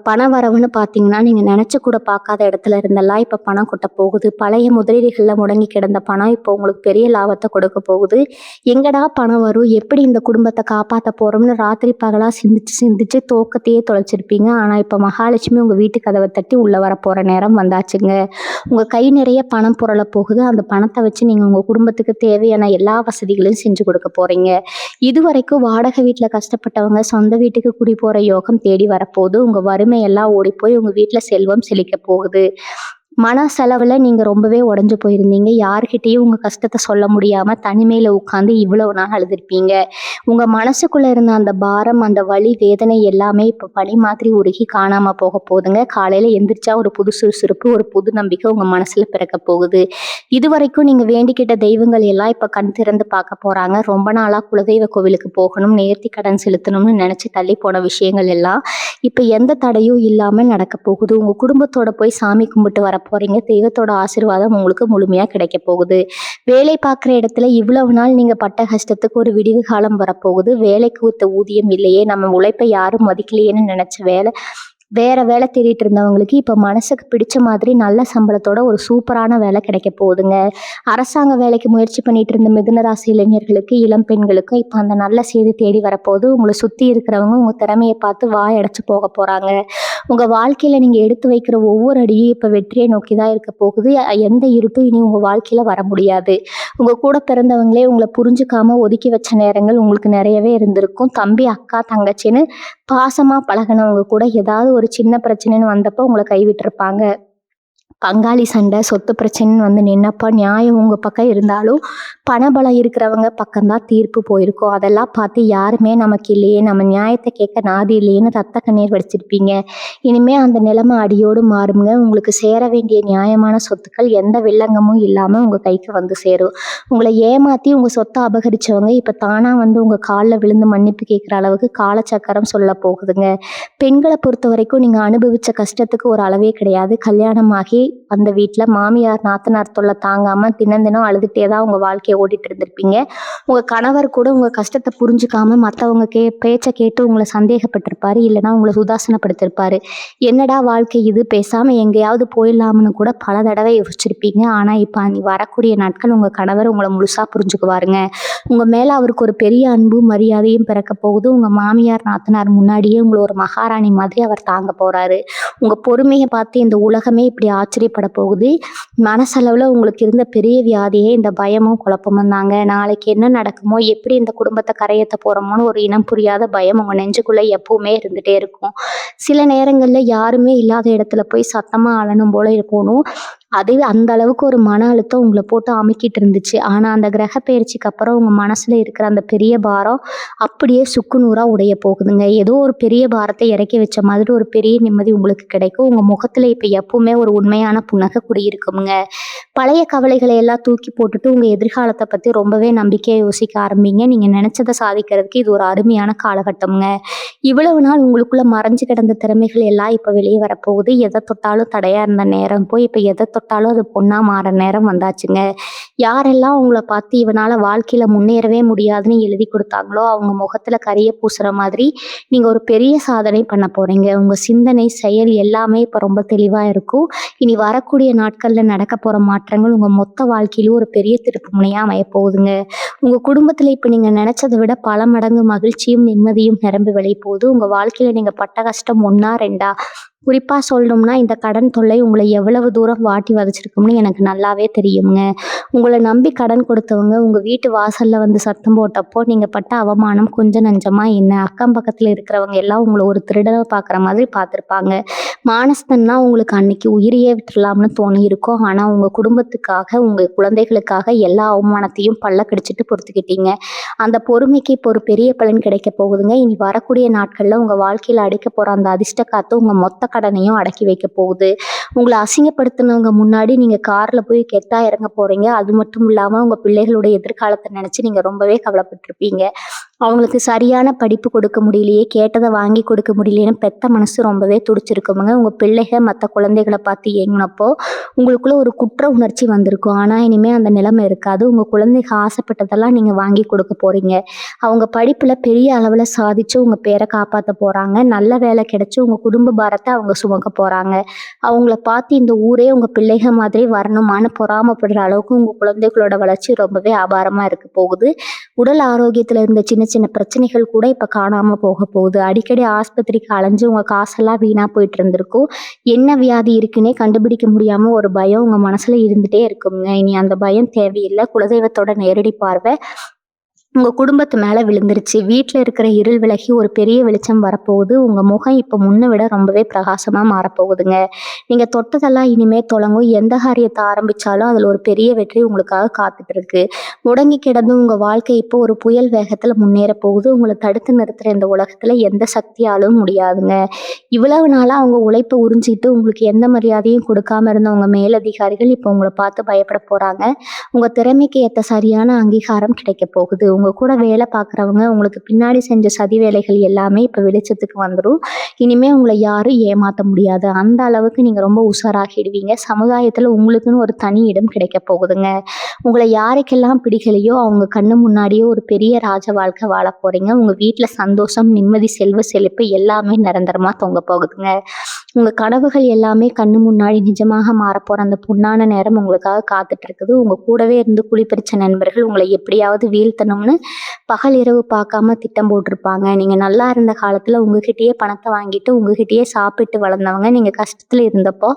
பண வரவுன்னு பார்த்தீங்கன்னா நீங்க நினைச்சு கூட பார்க்காத இடத்துல இருந்தெல்லாம் இப்போ பணம் கொட்ட போகுது. பழைய முதலீடுகளில் முடங்கி கிடந்த பணம் இப்போ உங்களுக்கு பெரிய லாபத்தை கொடுக்க போகுது. எங்கடா பணம் வரும், எப்படி இந்த குடும்பத்தை காப்பாற்ற போறோம்னு ராத்திரி பகலா சிந்திச்சு சிந்திச்சு தூக்கத்தையே தொலைச்சிருப்பீங்க. ஆனா இப்போ மகாலட்சுமி உங்க வீட்டு கதவை தட்டி உள்ள வர போற நேரம் வந்தாச்சுங்க. உங்க கை நிறைய பணம் புரள போகுது. அந்த பணத்தை வச்சு நீங்க உங்க குடும்பத்துக்கு தேவையான எல்லா வசதிகளையும் செஞ்சு கொடுக்க போறீங்க. இதுவரைக்கும் வாடகை வீட்டுல கஷ்டப்பட்டவங்க சொந்த வீட்டுக்கு குடி போற யோகம் தேடி வரப்போகுது. உங்க வறுமை எல்லாம் ஓடி போய் உங்க வீட்டுல செல்வம் செழிக்க போகுது. மன செலவுல நீங்க ரொம்பவே உடைஞ்சு போயிருந்தீங்க. யார்கிட்டயும் உங்க கஷ்டத்தை சொல்ல முடியாம தனிமையில உட்காந்து இவ்வளவு நாள் அழுதுருப்பீங்க. உங்க மனசுக்குள்ள இருந்த அந்த பாரம், அந்த வலி, வேதனை எல்லாமே இப்ப பனி மாதிரி உருகி காணாம போக போகுதுங்க. காலையில எந்திரிச்சா ஒரு புது சுறுசுறுப்பு, ஒரு புது நம்பிக்கை உங்க மனசுல பிறக்க போகுது. இதுவரைக்கும் நீங்க வேண்டிக்கிட்ட தெய்வங்கள் எல்லாம் இப்ப கண் திறந்து பார்க்க போறாங்க. ரொம்ப நாளா குலதெய்வ கோவிலுக்கு போகணும், நேர்த்தி கடன் செலுத்தணும்னு நினைச்சு தள்ளி போன விஷயங்கள் எல்லாம் இப்ப எந்த தடையும் இல்லாம நடக்க போகுது. உங்க குடும்பத்தோட போய் சாமி கும்பிட்டு வர போறீங்க. தெய்வத்தோட ஆசீர்வாதம் உங்களுக்கு முழுமையா கிடைக்க போகுது. வேலை பார்க்குற இடத்துல இவ்வளவு நாள் நீங்க பட்ட கஷ்டத்துக்கு ஒரு விடிவு காலம் வரப்போகுது. வேலைக்கு ஒத்த ஊதியம் இல்லையே, நம்ம உழைப்பை யாரும் மதிக்கலையேன்னு நினைச்ச வேற வேலை தேடிட்டு இருந்தவங்களுக்கு இப்போ மனசுக்கு பிடிச்ச மாதிரி நல்ல சம்பளத்தோட ஒரு சூப்பரான வேலை கிடைக்க போகுதுங்க. அரசாங்க வேலைக்கு முயற்சி பண்ணிட்டு இருந்த மிதுன ராசி இளைஞர்களுக்கு, இளம் பெண்களுக்கும் இப்போ அந்த நல்ல செய்தி தேடி வரப்போகுது. உங்களை சுற்றி இருக்கிறவங்க உங்கள் திறமையை பார்த்து வாய் அடைச்சு போக போகிறாங்க. உங்கள் வாழ்க்கையில் நீங்கள் எடுத்து வைக்கிற ஒவ்வொரு அடியும் இப்போ வெற்றியை நோக்கி தான் இருக்க போகுது. எந்த இருட்டும் இனி உங்கள் வாழ்க்கையில் வர முடியாது. உங்கள் கூட பிறந்தவங்களே உங்களை புரிஞ்சுக்காம ஒதுக்கி வச்ச நேரங்கள் உங்களுக்கு நிறையவே இருந்திருக்கும். தம்பி, அக்கா, தங்கச்சின்னு பாசமாக பழகினவங்க கூட ஏதாவது ஒரு சின்ன பிரச்சனைன்னு வந்தப்போ உங்களை கைவிட்டிருப்பாங்க. பங்காளி சண்டை, சொத்து பிரச்சனைன்னு வந்து நின்னப்ப நியாயம் உங்க பக்கம் இருந்தாலும் பணபலம் இருக்கிறவங்க பக்கம்தான் தீர்ப்பு போயிருக்கும். அதெல்லாம் பார்த்து யாருமே நமக்கு இல்லையே, நம்ம நியாயத்தை கேட்க நாதி இல்லையேன்னு ரத்த கண்ணீர் வடிச்சிருப்பீங்க. இனிமே அந்த நிலைமை அடியோடு மாறுங்க. உங்களுக்கு சேர வேண்டிய நியாயமான சொத்துக்கள் எந்த வில்லங்கமும் இல்லாம உங்க கைக்கு வந்து சேரும். உங்களை ஏமாத்தி உங்க சொத்தை அபகரிச்சவங்க இப்ப தானா வந்து உங்க காலில் விழுந்து மன்னிப்பு கேட்குற அளவுக்கு காலச்சக்கரம் சொல்ல போகுதுங்க. பெண்களை பொறுத்த வரைக்கும் நீங்க அனுபவிச்ச கஷ்டத்துக்கு ஒரு அளவே கிடையாது. கல்யாணமாகி அந்த வீட்டில் மாமியார் நாத்தனார் தொல்லை தாங்காம தினம் தினம் அழுதுகிட்டே தான் உங்கள் வாழ்க்கையை ஓட்டிட்டு இருந்திருப்பீங்க. உங்கள் கணவர் கூட உங்கள் கஷ்டத்தை புரிஞ்சுக்காம மற்றவங்க பேச்சை கேட்டு உங்களை சந்தேகப்பட்டிருப்பாரு, இல்லைனா உங்களை உதாசனப்படுத்திருப்பாரு. என்னடா வாழ்க்கை இது, பேசாமல் எங்கேயாவது போயிடலாம்னு கூட பல தடவை யோசிச்சிருப்பீங்க. ஆனால் இப்போ நீ வரக்கூடிய நாட்கள் உங்கள் கணவர் உங்களை முழுசாக புரிஞ்சுக்குவாருங்க. உங்கள் மேலே அவருக்கு ஒரு பெரிய அன்பு மரியாதையும் பிறக்க போகுது. உங்கள் மாமியார் நாத்தனார் முன்னாடியே உங்களை ஒரு மகாராணி மாதிரி அவர் தாங்க போகிறாரு. உங்கள் பொறுமையை பார்த்து இந்த உலகமே இப்படி ஆச்சரியப்பட போகுது. மனசளவில் உங்களுக்கு இருந்த பெரிய வியாதியே இந்த பயமும் குழப்பமும் தாங்க. நாளைக்கு என்ன நடக்குமோ, எப்படி இந்த குடும்பத்தை கரையேற்ற போகிறோமோன்னு ஒரு இனம் புரியாத பயம் உங்கள் நெஞ்சுக்குள்ளே எப்பவுமே இருந்துகிட்டே இருக்கும். சில நேரங்களில் யாருமே இல்லாத இடத்துல போய் சத்தமாக அழணும் போல போகணும். அதுவே அந்த அளவுக்கு ஒரு மன அழுத்தம் உங்கள போட்டு அமுக்கிட்டு இருந்துச்சு. ஆனா, அந்த கிரக பெயர்ச்சிக்கு அப்புறம் உங்க மனசுல இருக்கிற அந்த பெரிய பாரம் அப்படியே சுக்குநூறா உடைய போகுதுங்க. ஏதோ ஒரு பெரிய பாரத்த இறக்கி வச்ச மாதிரி ஒரு பெரிய நிம்மதி உங்களுக்கு கிடைக்கும். உங்க முகத்துல இப்ப எப்பவுமே ஒரு உண்மையான புன்னகை குடியிருக்குமுங்க. பழைய கவலைகளை எல்லாம் தூக்கி போட்டுட்டு உங்க எதிர்காலத்த பத்தி ரொம்பவே நம்பிக்கையா யோசிக்க ஆரம்பிங்க. நீங்க நினைச்சத சாதிக்கிறதுக்கு இது ஒரு அருமையான காலகட்டம்ங்க. இவ்வளவு நாள் உங்களுக்குள்ள மறைஞ்சு கிடந்த திறமைகள் எல்லாம் இப்ப வெளிய வரப்போகுது. எத தொட்டாலும் தடையா இருந்த நேரம் போய் இப்ப எத தொட்டாலும் அது பொன்னா மாற நேரம் வந்தாச்சுங்க. யாரெல்லாம் உங்கள பார்த்து இவனால வாழ்க்கையில முன்னேறவே முடியாதுன்னு எழுதி குடுத்தாங்களோ, அவங்க முகத்துல கரிய பூசுற மாதிரி நீங்க ஒரு பெரிய சாதனை பண்ண போறீங்க. உங்க சிந்தனை, செயல் எல்லாமே இப்ப ரொம்ப தெளிவா இருக்கும். இனி வரக்கூடிய நாட்கள்ல நடக்க போற மாற்றங்கள் உங்க மொத்த வாழ்க்கையிலும் ஒரு பெரிய திருப்பு முனையா அமையப் போகுதுங்க. உங்க குடும்பத்துல இப்ப நீங்க நினைச்சத விட பல மடங்கு மகிழ்ச்சியும், நிம்மதியும் நிரம்பி வழிய போகுது. உங்க வாழ்க்கையில நீங்க பட்ட கஷ்டம் 1ஆ 2ஆ குறிப்பா சொல்லணும்னா, இந்த கடன் தொல்லை உங்கள எவ்வளவு தூரம் வாட்டி வதைச்சிருக்கும்னு எனக்கு நல்லாவே தெரியுங்க. உங்கள நம்பி கடன் கொடுத்தவங்க உங்க வீட்டு வாசல்ல வந்து சத்தம் போட்டப்போ, நீங்க பட்ட அவமானம் கொஞ்சம் நஞ்சமா என்ன? அக்கம் பக்கத்துல இருக்கிறவங்க எல்லாம் உங்கள ஒரு திருடன பார்க்குற மாதிரி பார்த்துருப்பாங்க. மானஸ்தன்னா உங்களுக்கு அன்னைக்கு உயிரையே விட்டுறலாம்னு தோணியிருக்கும். ஆனா, உங்க குடும்பத்துக்காக, உங்க குழந்தைகளுக்காக எல்லா அவமானத்தையும் பல்ல கடிச்சிட்டு பொறுத்துக்கிட்டீங்க. அந்த பொறுமைக்கு இப்போ ஒரு பெரிய பலன் கிடைக்க போகுதுங்க. இனி வரக்கூடிய நாட்கள்ல உங்க வாழ்க்கையில அடிக்க போற அந்த அதிர்ஷ்ட காத்து உங்க மொத்த கடனையும் அடக்கி வைக்க போகுது. உங்கள அசிங்கப்படுத்தினவங்க முன்னாடி நீங்க கார்ல போய் கெத்தா இறங்க போறீங்க. அது மட்டும் இல்லாம உங்க பிள்ளைகளுடைய எதிர்காலத்த நினைச்சு நீங்க ரொம்பவே கவலைப்பட்டுருப்பீங்க. அவங்களுக்கு சரியான படிப்பு கொடுக்க முடியலையே, கேட்டத வாங்கி கொடுக்க முடியலையேன்னு பெத்த மனசு ரொம்பவே துடிச்சிருக்குமுங்க. உங்க பிள்ளைக மத்த குழந்தைகள பார்த்து ஏங்குனப்போ, உங்களுக்குள்ள ஒரு குற்ற உணர்ச்சி வந்திருக்கும். ஆனா, இனிமே அந்த நிலைமை இருக்காது. உங்க குழந்தைக ஆசைப்பட்டதெல்லாம் நீங்க வாங்கி கொடுக்க போறீங்க. அவங்க படிப்புல பெரிய அளவுல சாதிச்சு உங்க பேர காப்பாத்த போறாங்க. நல்ல வேலை கிடைச்சு உங்க குடும்ப பாரத்த அவங்க சுமக்க போறாங்க. அவங்கள பார்த்து இந்த ஊரே உங்க பிள்ளைக மாதிரி வரணுமான்னு பொறாமைப்படுற அளவுக்கு உங்க குழந்தைகளோட வளர்ச்சி ரொம்பவே அபாரமா இருக்க போகுது. உடல் ஆரோக்கியத்துல இருந்த சின்ன சின்ன பிரச்சனைகள் கூட இப்ப காணாம போக போகுது. அடிக்கடி ஆஸ்பத்திரிக்கு அலைஞ்சு உங்க காசெல்லாம் வீணா போயிட்டு இருந்திருக்கும். என்ன வியாதி இருக்குன்னே கண்டுபிடிக்க முடியாம ஒரு பயம் உங்க மனசுல இருந்துட்டே இருக்குங்க. இனி அந்த பயம் தேவையில்லை. குலதெய்வத்தோட நேரடி பார்வை உங்க குடும்பத்து மேல விழுந்துருச்சு. வீட்ல இருக்கிற இருள் விலகி ஒரு பெரிய வெளிச்சம் வரப்போகுது. உங்க முகம் இப்ப முன்ன விட ரொம்பவே பிரகாசமா மாறப்போகுதுங்க. நீங்க தொட்டதெல்லாம் இனிமே தொடங்கும். எந்த காரியத்த ஆரம்பிச்சாலும் அதுல ஒரு பெரிய வெற்றி உங்களுக்காக காத்துட்டு இருக்கு. முடங்கி கிடந்து உங்க வாழ்க்கை இப்போ ஒரு புயல் வேகத்துல முன்னேற போகுது. உங்கள தடுத்து நிறுத்துற இந்த உலகத்துல எந்த சக்தியாலும் முடியாதுங்க. இவ்வளவு நாளா அவங்க உழைப்ப உறிஞ்சிட்டு உங்களுக்கு எந்த மரியாதையும் கொடுக்காம இருந்த உங்க மேலதிகாரிகள் இப்போ உங்கள பார்த்து பயப்பட போறாங்க. உங்க திறமைக்கு ஏத்த சரியான அங்கீகாரம் கிடைக்க போகுது. உங்க கூட வேலை பார்க்குறவங்க உங்களுக்கு பின்னாடி செஞ்ச சதி வேலைகள் எல்லாமே இப்ப வெளிச்சத்துக்கு வந்துரும். இனிமே உங்கள யாரும் ஏமாத்த முடியாது. அந்த அளவுக்கு நீங்க ரொம்ப உஷாராகிடுவீங்க. சமுதாயத்துல உங்களுக்குன்னு ஒரு தனி இடம் கிடைக்க போகுதுங்க. உங்கள யாருக்கெல்லாம் பிடிக்கலையோ அவங்க கண்ணு முன்னாடியே ஒரு பெரிய ராஜ வாழ்க்கை வாழ போறீங்க. உங்க வீட்ல சந்தோஷம், நிம்மதி, செல்வ செழிப்பு எல்லாமே நிரந்தரமா தொங்க போகுதுங்க. உங்க கனவுகள் எல்லாமே கண்ணு முன்னாடி நிஜமாக மாறப்போற அந்த பொன்னான நேரம் உங்களுக்காக காத்துட்டு இருக்குது. உங்க கூடவே இருந்து குழிப்பறிச்ச நண்பர்கள் உங்களை எப்படியாவது வீழ்த்தணும்னு பகல் இரவு பார்க்காம திட்டம் போட்டிருப்பாங்க. நீங்க நல்லா இருந்த காலத்துல உங்ககிட்டயே பணத்தை வாங்கிட்டு உங்ககிட்டயே சாப்பிட்டு வளர்ந்தவங்க நீங்க கஷ்டத்துல இருந்தப்போ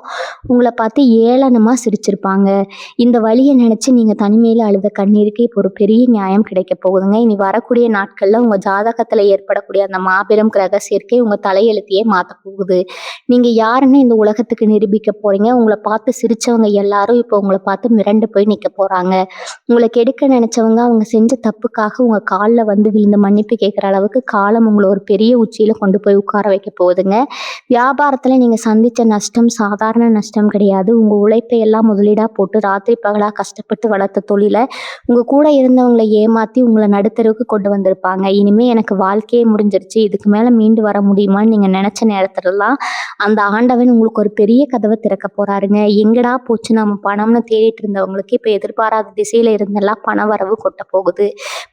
உங்களை பார்த்து ஏளனமா சிரிச்சிருப்பாங்க. இந்த வலியை நினைச்சு நீங்க தனிமையில அழுத கண்ணீருக்கு இப்போ ஒரு பெரிய நியாயம் கிடைக்க போகுதுங்க. இனி வரக்கூடிய நாட்கள்ல உங்க ஜாதகத்துல ஏற்படக்கூடிய அந்த மாபெரும் கிரக சேர்க்கை உங்க தலையெழுத்தையே மாத்த போகுது. நீங்க யாருன்னு இந்த உலகத்துக்கு நிரூபிக்க போறீங்க. உங்களை பார்த்து சிரிச்சவங்க எல்லாரும் இப்போ உங்களை பார்த்து மிரண்டு போய் நிக்க போறாங்க. உங்களை கெடுக்க நினைச்சவங்க அவங்க செஞ்ச தப்புக்காக உங்க காலில் வந்து விழுந்து மன்னிப்பு கேட்குற அளவுக்கு காலம் உங்களை ஒரு பெரிய உச்சியில கொண்டு போய் உட்கார வைக்க போகுதுங்க. வியாபாரத்துல நீங்க சந்திச்ச நஷ்டம் சாதாரண நஷ்டம் கிடையாது. உங்க உழைப்பை எல்லாம் முதலீடா போட்டு ராத்திரி பகலா கஷ்டப்பட்டு வளர்த்த தொழில உங்க கூட இருந்தவங்களை ஏமாத்தி உங்களை நடுத்தருவுக்கு கொண்டு வந்திருப்பாங்க. இனிமே எனக்கு வாழ்க்கையே முடிஞ்சிருச்சு, இதுக்கு மேல மீண்டு வர முடியுமான்னு நீங்க நினைச்ச நேரத்துலலாம் அந்த ஆண்டவன் உங்களுக்கு ஒரு பெரிய கதவை திறக்க போறாருங்க. எங்கடா போச்சு நம்ம பணம்னு தேடிட்டு இருந்தவங்களுக்கு இப்ப எதிர்பாராத திசையில இருந்தெல்லாம் பண வரவு கொட்ட போகுது.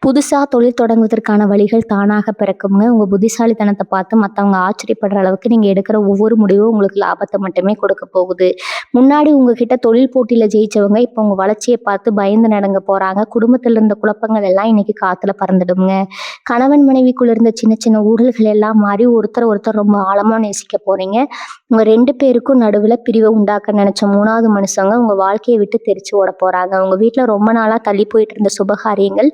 புதுசா தொழில் தொடங்குவதற்கான வழிகள் தானாக பிறக்குங்க. உங்க புத்திசாலித்தனத்தை பார்த்து மத்தவங்க ஆச்சரியப்படுற அளவுக்கு நீங்க எடுக்கிற ஒவ்வொரு முடிவும் உங்களுக்கு லாபத்தை மட்டுமே கொடுக்க போகுது. முன்னாடி உங்ககிட்ட தொழில் போட்டியில ஜெயிச்சவங்க இப்ப உங்க வளர்ச்சியை பார்த்து பயந்து நடங்க போறாங்க. குடும்பத்துல இருந்த குழப்பங்கள் எல்லாம் இன்னைக்கு காத்துல பறந்துடுங்க. கணவன் மனைவிக்குள்ள இருந்த சின்ன சின்ன ஊழல்கள் எல்லாம் மாறி ஒருத்தர் ரொம்ப ஆழமா நேசிக்க போறீங்க. உங்க 2 பேருக்கும் நடுவுல பிரிவை உண்டாக்க நினைச்ச 3வது மனுஷங்க உங்க வாழ்க்கையை விட்டு தெரிச்சு ஓட போறாங்க. உங்க வீட்ல ரொம்ப நாளா தள்ளி போயிட்டு இருந்த சுபகாரியங்கள்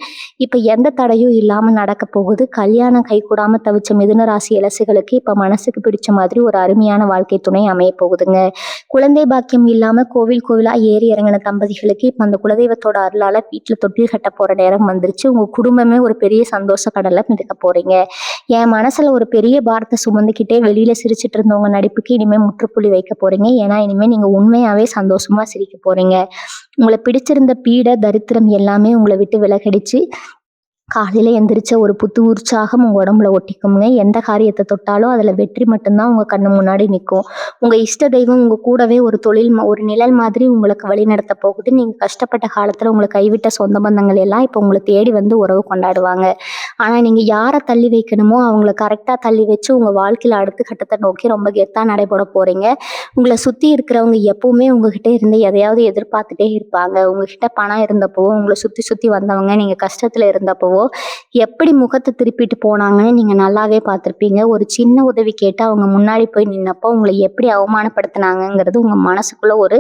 இப்ப எந்த தடையும் இல்லாம நடக்க போகுது. கல்யாணம் கைகூடாம தவிச்ச மிதுன ராசி இளசுகளுக்கு இப்ப மனசுக்கு பிடிச்ச மாதிரி ஒரு அருமையான வாழ்க்கை துணை அமைய போகுதுங்க. குழந்தை பாக்கியம் இல்லாம கோவில் கோவிலா ஏறி இறங்கின தம்பதிகளுக்கு இப்ப அந்த குலதெய்வத்தோட அருளால வீட்டுல தொட்டில் கட்ட போற நேரம் வந்துருச்சு. உங்க குடும்பமே ஒரு பெரிய சந்தோஷ கடல்ல மிதக்க போறீங்க. என் மனசுல ஒரு பெரிய பாரத்தை சுமந்துக்கிட்டே வெளியில சிரிச்சிட்டு இருந்தவங்க நடிப்புக்கு இனிமே முற்றுப்புள்ளி வைக்க போறீங்க. ஏன்னா இனிமே நீங்க உண்மையாவே சந்தோஷமா சிரிக்க போறீங்க. உங்களை பிடிச்சிருந்த பீட தரித்திரம் எல்லாமே உங்களை விட்டு விலகடிச்சு காலையில எந்திரிச்ச ஒரு புத்து உற்சாகம் உங்க உடம்புல ஒட்டிக்கும்ங்க. எந்த காரியத்தை தொட்டாலும் அதுல வெற்றி மட்டும்தான் உங்க கண்ணு முன்னாடி நிற்கும். உங்க இஷ்ட தெய்வம் உங்க கூடவே ஒரு ஒரு நிழல் மாதிரி உங்களுக்கு வழி நடத்த போகுது. நீங்க கஷ்டப்பட்ட காலத்துல உங்களை கைவிட்ட சொந்த பந்தங்கள் எல்லாம் இப்ப உங்களை தேடி வந்து உறவு கொண்டாடுவாங்க. ஆனா நீங்க யாரை தள்ளி வைக்கணுமோ அவங்கள கரெக்டா தள்ளி வச்சு உங்க வாழ்க்கையில அடுத்த கட்டத்தை நோக்கி ரொம்ப கெத்தா நடைபெற போறீங்க. உங்களை சுத்தி இருக்கிறவங்க எப்பவுமே உங்ககிட்ட இருந்து எதையாவது எதிர்பார்த்துட்டே இருப்பாங்க. உங்ககிட்ட பணம் இருந்தப்போ உங்களை சுத்தி சுத்தி வந்தவங்க நீங்க கஷ்டத்துல இருந்தப்போ எப்படி முகத்தை திருப்பிட்டு போனாங்கன்னு நீங்க நல்லாவே பார்த்திருப்பீங்க. ஒரு சின்ன உதவி கேட்டு அவங்க முன்னாடி போய் நின்னப்போ உங்களை எப்படி அவமானப்படுத்தினாங்கிறது உங்க மனசுக்குள்ள ஒரு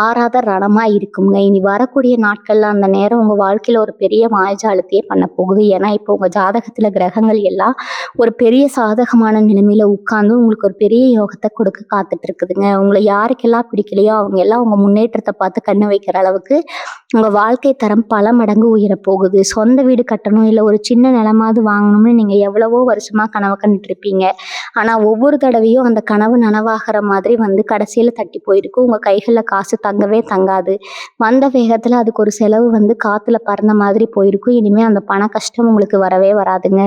ஆறாத ரணமா இருக்குங்க. இனி வரக்கூடிய நாட்கள்ல அந்த நேரம் உங்க வாழ்க்கையில ஒரு பெரிய மாயஜாலத்தையே பண்ண போகுது. ஏன்னா இப்போ உங்க ஜாதகத்துல கிரகங்கள் எல்லாம் ஒரு பெரிய சாதகமான நிலைமையில உட்கார்ந்து உங்களுக்கு ஒரு பெரிய யோகத்தை கொடுக்க காத்துட்டு இருக்குதுங்க. உங்களை யாருக்கெல்லாம் பிடிக்கலையோ அவங்க எல்லாம் உங்க முன்னேற்றத்தை பார்த்து கண்ணு வைக்கிற அளவுக்கு உங்க வாழ்க்கை தரம் பல மடங்கு உயர போகுது. சொந்த வீடு கட்டணும் இல்ல ஒரு சின்ன நிலமாவது வாங்கணும்னு நீங்க எவ்வளவோ வருஷமா கனவு கண்டுட்டு இருப்பீங்க. ஆனா ஒவ்வொரு தடவையும் அந்த கனவு நனவாகிற மாதிரி வந்து கடைசியில தட்டி போயிருக்கு. உங்க கைகள்ல காசு தங்கவே தங்காது. வந்த வேகத்துல அதுக்கு ஒரு செலவு வந்து காத்துல பறந்த மாதிரி போயிருக்கும். இனிமே அந்த பண கஷ்டம் உங்களுக்கு வரவே வராதுங்க.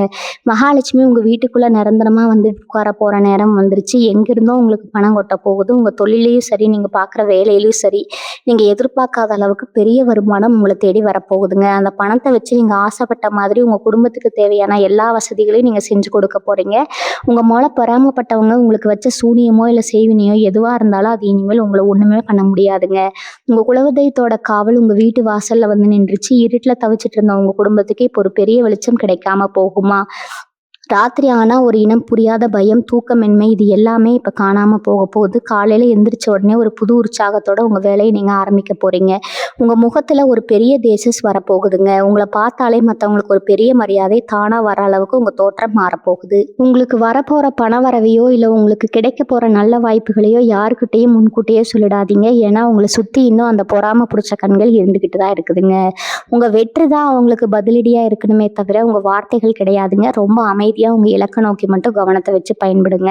மகாலட்சுமி உங்க வீட்டுக்குள்ள நிரந்தரமா வந்து உட்கார போற நேரம் வந்துருச்சு. எங்கிருந்தோ உங்களுக்கு பணம் கொட்ட போகுது. உங்க தொழிலையும் சரி நீங்க பாக்குற வேலையிலும் சரி நீங்க எதிர்பார்க்காத அளவுக்கு பெரிய வருமானம் உங்களை தேடி வரப்போகுதுங்க. அந்த பணத்தை வச்சு நீங்க ஆசைப்பட்ட மாதிரி உங்க குடும்பத்துக்கு தேவையான எல்லா வசதிகளையும் நீங்க செஞ்சு கொடுக்க போறீங்க. உங்க மேல பொறாமப்பட்டவங்க உங்களுக்கு வச்ச சூனியமோ இல்ல செய்வினையோ எதுவா இருந்தாலும் அது இனிமேல் உங்களை ஒண்ணுமே பண்ண முடியாதுங்க. உங்க குலதெய்வத்தோட காவல் உங்க வீட்டு வாசல்ல வந்து நின்றுச்சு. இருட்டுல தவிச்சிட்டு இருந்த உங்க குடும்பத்துக்கு இப்போ ஒரு பெரிய வெளிச்சம் கிடைக்காம போகுமா? ராத்திரி ஆனா ஒரு இனம் புரியாத பயம், தூக்கமின்மை இது எல்லாமே இப்ப காணாம போக போகுது. காலையில எந்திரிச்ச உடனே ஒரு புது உற்சாகத்தோட உங்க வேலையை நீங்க ஆரம்பிக்க போறீங்க. உங்க முகத்துல ஒரு பெரிய தேசஸ் வரப்போகுதுங்க. உங்களை பார்த்தாலே மற்றவங்களுக்கு ஒரு பெரிய மரியாதை தானா வர அளவுக்கு உங்க தோற்றம் மாறப்போகுது. உங்களுக்கு வரப்போற பண வரவையோ இல்ல உங்களுக்கு கிடைக்க போற நல்ல வாய்ப்புகளையோ யாருக்கிட்டையும் முன்கூட்டியே சொல்லிடாதீங்க. ஏன்னா உங்களை சுத்தி இன்னும் அந்த பொறாம பிடிச்ச கண்கள் இருந்துகிட்டு தான் இருக்குதுங்க. உங்க வெற்றி தான் அவங்களுக்கு பதிலடியா இருக்கணுமே தவிர உங்க வார்த்தைகள் கிடையாதுங்க. ரொம்ப அமைதி உங்க இலக்க நோக்கி மட்டும் கவனத்தை வச்சு பயன்படுங்க.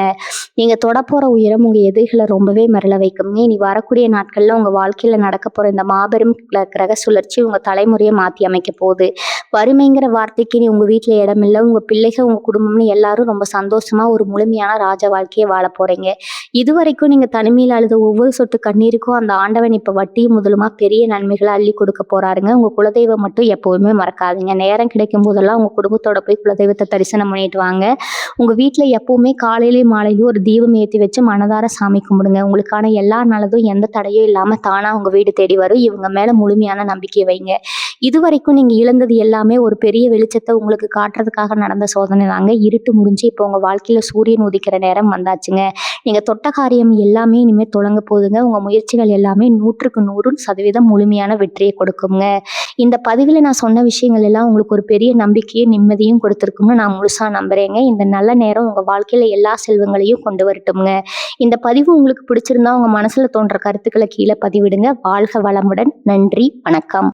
நீங்க தொடப்போற உயரம் உங்க எதிரிகளை ரொம்பவே மிரள வைக்குங்க. இனி வரக்கூடிய நாட்கள்ல உங்க வாழ்க்கையில நடக்க போற இந்த மாபெரும் கிரக சுழற்சி உங்க தலைமுறையை மாத்தி அமைக்க போகுது. வறுமைங்கிற வார்த்தைக்கு நீ உங்க வீட்டுல இடம் இல்லை. உங்க பிள்ளைகள் உங்க குடும்பம்னு எல்லாரும் ரொம்ப சந்தோஷமா ஒரு முழுமையான ராஜ வாழ்க்கையை வாழ போறீங்க. இதுவரைக்கும் நீங்க தனிமையில் அழுத ஒவ்வொரு சொட்டு கண்ணீருக்கும் அந்த ஆண்டவன் இப்ப வட்டியும் முதலுமா பெரிய நன்மைகளை அள்ளி கொடுக்க போறாருங்க. உங்க குலதெய்வம் மட்டும் எப்பவுமே மறக்காதீங்க. நேரம் கிடைக்கும் போதெல்லாம் உங்க குடும்பத்தோட போய் குலதெய்வத்தை தரிசனம் பண்ணிட்டு வாங்க. உங்க வீட்டுல எப்பவுமே காலையிலயும் மாலையிலயும் ஒரு தீபம் ஏற்றி வச்சு மனதார சாமி கும்பிடுங்க. உங்களுக்கான எல்லா நல்லதும் எந்த தடையும் இல்லாம தானா உங்க வீடு தேடி வரும். இவங்க மேல முழுமையான நம்பிக்கை வைங்க. இதுவரைக்கும் நீங்க இழந்தது எல்லாமே ஒரு பெரிய வெளிச்சத்தை உங்களுக்கு காட்டுறதுக்காக நடந்த சோதனை தாங்க. இருட்டு முடிஞ்சு இப்போ உங்க வாழ்க்கையில சூரியன் உதிக்கிற நேரம் வந்தாச்சுங்க. நீங்க தொட்ட காரியம் எல்லாமே இனிமே தொடங்க போகுதுங்க. உங்க முயற்சிகள் எல்லாமே 100க்கு 100% முழுமையான வெற்றியை கொடுக்குங்க. இந்த பதிவில் நான் சொன்ன விஷயங்கள் எல்லாம் உங்களுக்கு ஒரு பெரிய நம்பிக்கையும் நிம்மதியும் கொடுத்துருக்கும்னு நான் முழுசா நம்புறேங்க. இந்த நல்ல நேரம் உங்க வாழ்க்கையில எல்லா செல்வங்களையும் கொண்டு வரட்டும்ங்க. இந்த பதிவு உங்களுக்கு பிடிச்சிருந்தா உங்க மனசுல தோன்ற கருத்துக்களை கீழே பதிவிடுங்க. வாழ்க வளமுடன். நன்றி, வணக்கம்.